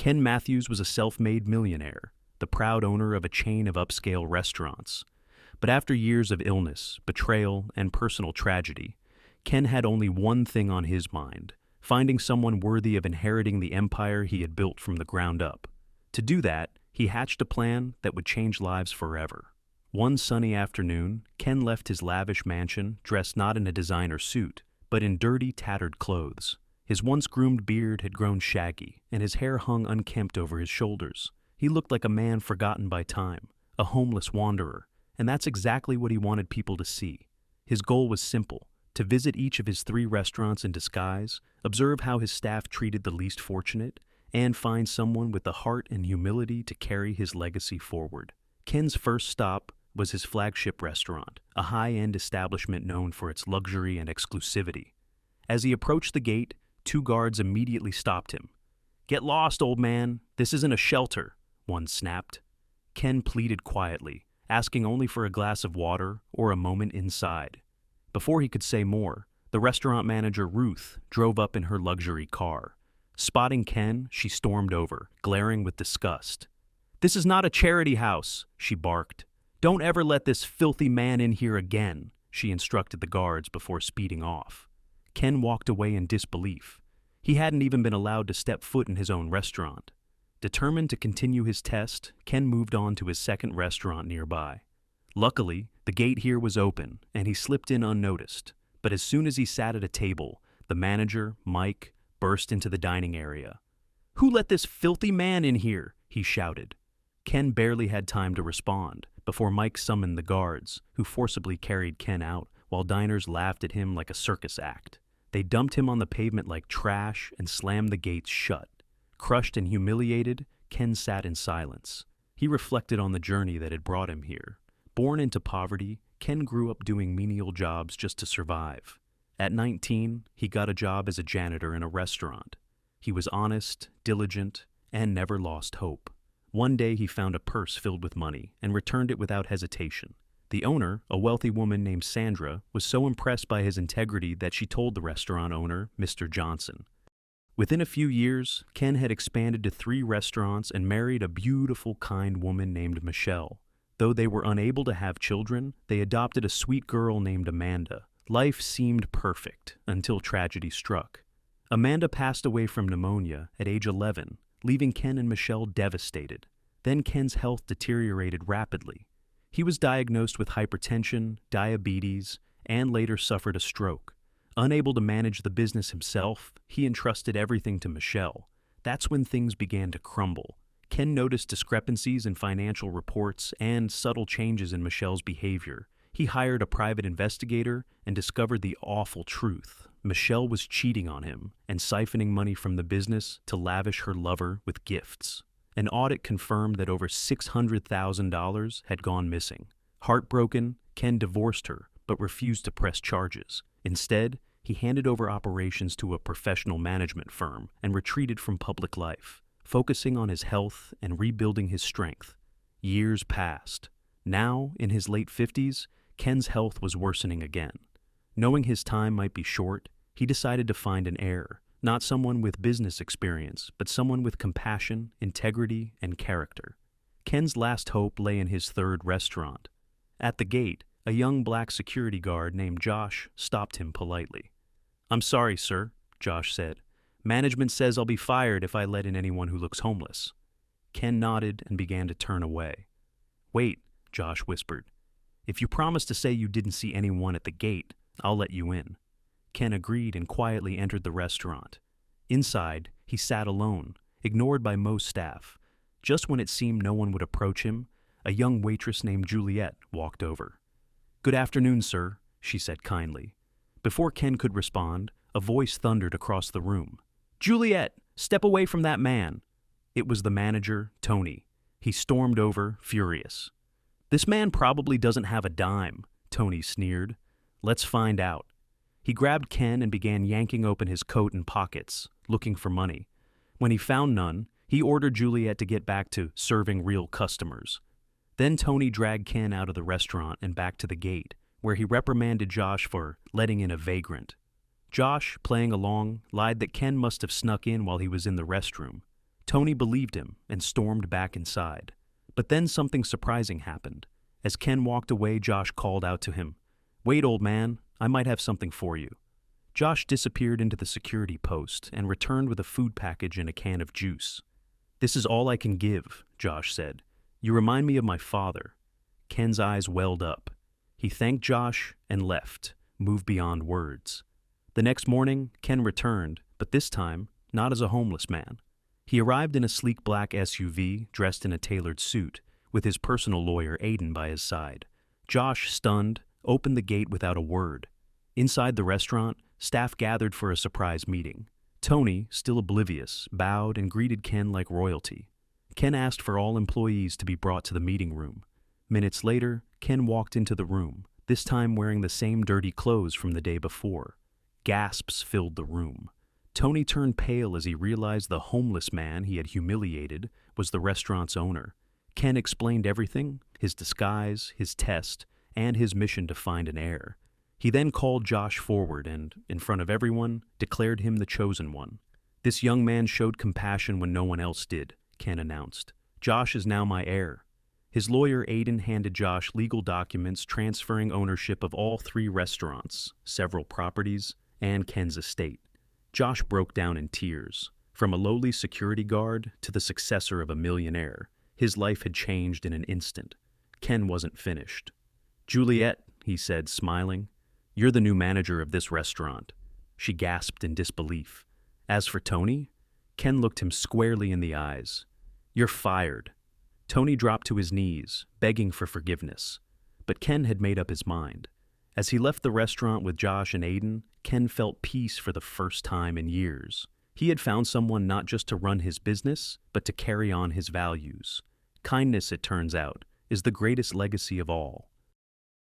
Ken Matthews was a self-made millionaire, the proud owner of a chain of upscale restaurants. But after years of illness, betrayal, and personal tragedy, Ken had only one thing on his mind: finding someone worthy of inheriting the empire he had built from the ground up. To do that, he hatched a plan that would change lives forever. One sunny afternoon, Ken left his lavish mansion dressed not in a designer suit, but in dirty, tattered clothes. His once-groomed beard had grown shaggy, and his hair hung unkempt over his shoulders. He looked like a man forgotten by time, a homeless wanderer, and that's exactly what he wanted people to see. His goal was simple: to visit each of his 3 restaurants in disguise, observe how his staff treated the least fortunate, and find someone with the heart and humility to carry his legacy forward. Ken's first stop was his flagship restaurant, a high-end establishment known for its luxury and exclusivity. As he approached the gate, 2 guards immediately stopped him. "Get lost, old man. This isn't a shelter," one snapped. Ken pleaded quietly, asking only for a glass of water or a moment inside. Before he could say more, the restaurant manager, Ruth, drove up in her luxury car. Spotting Ken, she stormed over, glaring with disgust. "This is not a charity house," she barked. "Don't ever let this filthy man in here again," she instructed the guards before speeding off. Ken walked away in disbelief. He hadn't even been allowed to step foot in his own restaurant. Determined to continue his test, Ken moved on to his second restaurant nearby. Luckily, the gate here was open, and he slipped in unnoticed. But as soon as he sat at a table, the manager, Mike, burst into the dining area. "Who let this filthy man in here?" he shouted. Ken barely had time to respond before Mike summoned the guards, who forcibly carried Ken out while diners laughed at him like a circus act. They dumped him on the pavement like trash and slammed the gates shut. Crushed and humiliated, Ken sat in silence. He reflected on the journey that had brought him here. Born into poverty, Ken grew up doing menial jobs just to survive. At 19, he got a job as a janitor in a restaurant. He was honest, diligent, and never lost hope. One day he found a purse filled with money and returned it without hesitation. The owner, a wealthy woman named Sandra, was so impressed by his integrity that she told the restaurant owner, Mr. Johnson. Within a few years, Ken had expanded to 3 restaurants and married a beautiful, kind woman named Michelle. Though they were unable to have children, they adopted a sweet girl named Amanda. Life seemed perfect until tragedy struck. Amanda passed away from pneumonia at age 11, leaving Ken and Michelle devastated. Then Ken's health deteriorated rapidly. He was diagnosed with hypertension, diabetes, and later suffered a stroke. Unable to manage the business himself, he entrusted everything to Michelle. That's when things began to crumble. Ken noticed discrepancies in financial reports and subtle changes in Michelle's behavior. He hired a private investigator and discovered the awful truth. Michelle was cheating on him and siphoning money from the business to lavish her lover with gifts. An audit confirmed that over $600,000 had gone missing. Heartbroken, Ken divorced her but refused to press charges. Instead, he handed over operations to a professional management firm and retreated from public life, focusing on his health and rebuilding his strength. Years passed. Now, in his late 50s, Ken's health was worsening again. Knowing his time might be short, he decided to find an heir, not someone with business experience, but someone with compassion, integrity, and character. Ken's last hope lay in his 3rd restaurant. At the gate, a young black security guard named Josh stopped him politely. "I'm sorry, sir," Josh said. "Management says I'll be fired if I let in anyone who looks homeless." Ken nodded and began to turn away. "Wait," Josh whispered. "If you promise to say you didn't see anyone at the gate, I'll let you in." Ken agreed and quietly entered the restaurant. Inside, he sat alone, ignored by most staff. Just when it seemed no one would approach him, a young waitress named Juliet walked over. "Good afternoon, sir," she said kindly. Before Ken could respond, a voice thundered across the room. "Juliet, step away from that man." It was the manager, Tony. He stormed over, furious. "This man probably doesn't have a dime," Tony sneered. "Let's find out." He grabbed Ken and began yanking open his coat and pockets, looking for money. When he found none, he ordered Juliet to get back to serving real customers. Then Tony dragged Ken out of the restaurant and back to the gate, where he reprimanded Josh for letting in a vagrant. Josh, playing along, lied that Ken must have snuck in while he was in the restroom. Tony believed him and stormed back inside. But then something surprising happened. As Ken walked away, Josh called out to him, "Wait, old man, I might have something for you." Josh disappeared into the security post and returned with a food package and a can of juice. "This is all I can give," Josh said. "You remind me of my father." Ken's eyes welled up. He thanked Josh and left, moved beyond words. The next morning, Ken returned, but this time, not as a homeless man. He arrived in a sleek black SUV, dressed in a tailored suit, with his personal lawyer Aiden by his side. Josh, stunned, opened the gate without a word. Inside the restaurant, staff gathered for a surprise meeting. Tony, still oblivious, bowed and greeted Ken like royalty. Ken asked for all employees to be brought to the meeting room. Minutes later, Ken walked into the room, this time wearing the same dirty clothes from the day before. Gasps filled the room. Tony turned pale as he realized the homeless man he had humiliated was the restaurant's owner. Ken explained everything, his disguise, his test, and his mission to find an heir. He then called Josh forward and, in front of everyone, declared him the chosen one. "This young man showed compassion when no one else did," Ken announced. "Josh is now my heir." His lawyer Aiden handed Josh legal documents transferring ownership of all 3 restaurants, several properties, and Ken's estate. Josh broke down in tears. From a lowly security guard to the successor of a millionaire, his life had changed in an instant. Ken wasn't finished. "Juliet," he said, smiling, "you're the new manager of this restaurant." She gasped in disbelief. As for Tony, Ken looked him squarely in the eyes. "You're fired." Tony dropped to his knees, begging for forgiveness. But Ken had made up his mind. As he left the restaurant with Josh and Aiden, Ken felt peace for the first time in years. He had found someone not just to run his business, but to carry on his values. Kindness, it turns out, is the greatest legacy of all.